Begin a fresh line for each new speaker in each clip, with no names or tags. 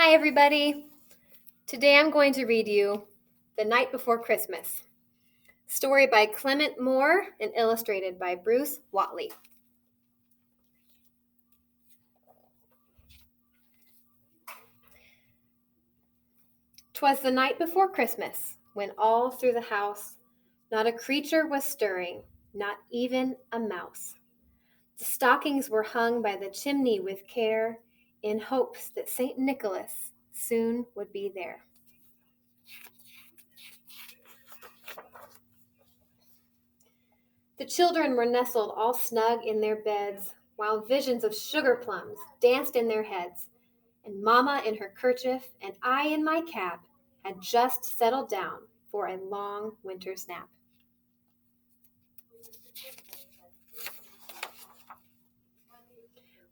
Hi, everybody. Today I'm going to read you The Night Before Christmas, story by Clement Moore and illustrated by Bruce Watley. 'Twas the night before Christmas, when all through the house not a creature was stirring, not even a mouse. The stockings were hung by the chimney with care, in hopes that St. Nicholas soon would be there. The children were nestled all snug in their beds, while visions of sugar plums danced in their heads, and Mamma in her kerchief and I in my cap had just settled down for a long winter's nap.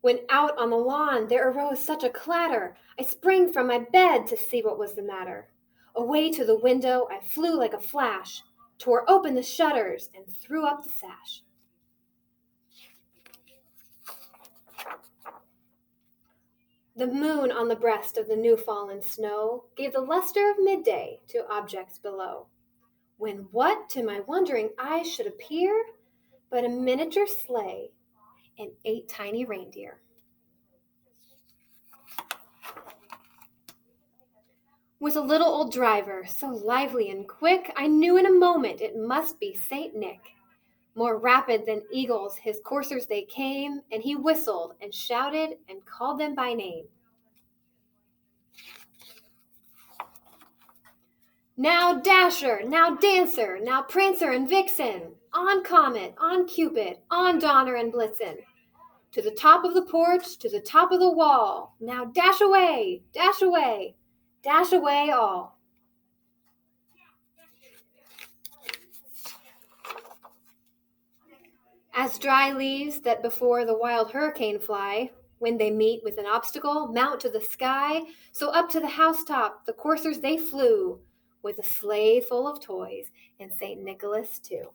When out on the lawn there arose such a clatter, I sprang from my bed to see what was the matter. Away to the window I flew like a flash, tore open the shutters and threw up the sash. The moon on the breast of the new-fallen snow gave the luster of midday to objects below, when what to my wondering eyes should appear but a miniature sleigh and 8 tiny reindeer. With a little old driver, so lively and quick, I knew in a moment it must be Saint Nick. More rapid than eagles his coursers they came, and he whistled and shouted and called them by name. Now Dasher, now Dancer, now Prancer and Vixen, on Comet, on Cupid, on Donner and Blitzen. To the top of the porch, to the top of the wall, now dash away, dash away, dash away all. As dry leaves that before the wild hurricane fly, when they meet with an obstacle, mount to the sky, so up to the housetop the coursers they flew, with a sleigh full of toys, and St. Nicholas too.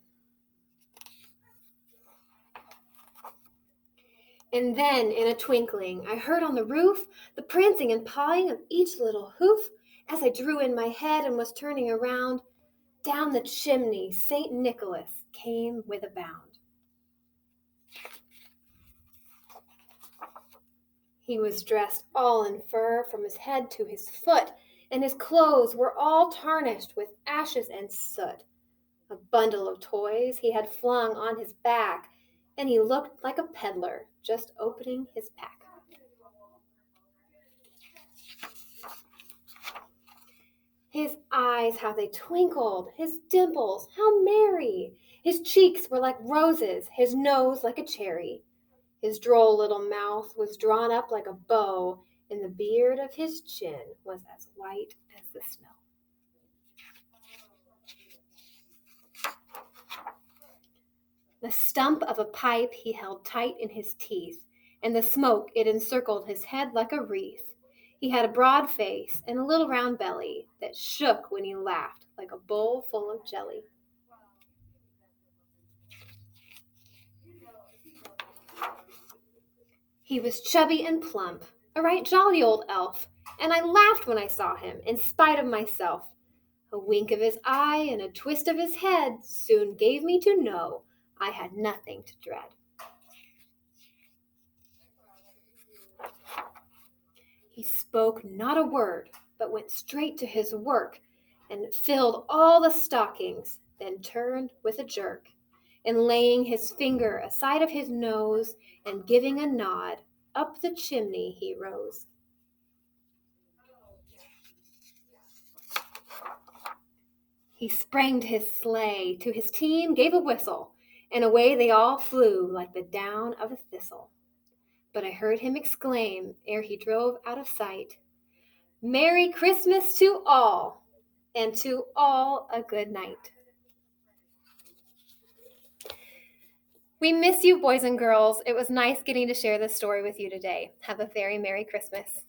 And then, in a twinkling, I heard on the roof the prancing and pawing of each little hoof. As I drew in my head and was turning around, down the chimney St. Nicholas came with a bound. He was dressed all in fur from his head to his foot, and his clothes were all tarnished with ashes and soot. A bundle of toys he had flung on his back, and he looked like a peddler just opening his pack. His eyes, how they twinkled, his dimples, how merry! His cheeks were like roses, his nose like a cherry. His droll little mouth was drawn up like a bow, and the beard of his chin was as white as the snow. The stump of a pipe he held tight in his teeth, and the smoke it encircled his head like a wreath. He had a broad face and a little round belly that shook when he laughed like a bowl full of jelly. He was chubby and plump, a right jolly old elf, and I laughed when I saw him, in spite of myself. A wink of his eye and a twist of his head soon gave me to know I had nothing to dread. He spoke not a word, but went straight to his work, and filled all the stockings, then turned with a jerk, and laying his finger aside of his nose, and giving a nod, up the chimney he rose. He sprang to his sleigh, to his team gave a whistle, and away they all flew like the down of a thistle. But I heard him exclaim, ere he drove out of sight, "Merry Christmas to all, and to all a good night." We miss you, boys and girls. It was nice getting to share this story with you today. Have a very Merry Christmas.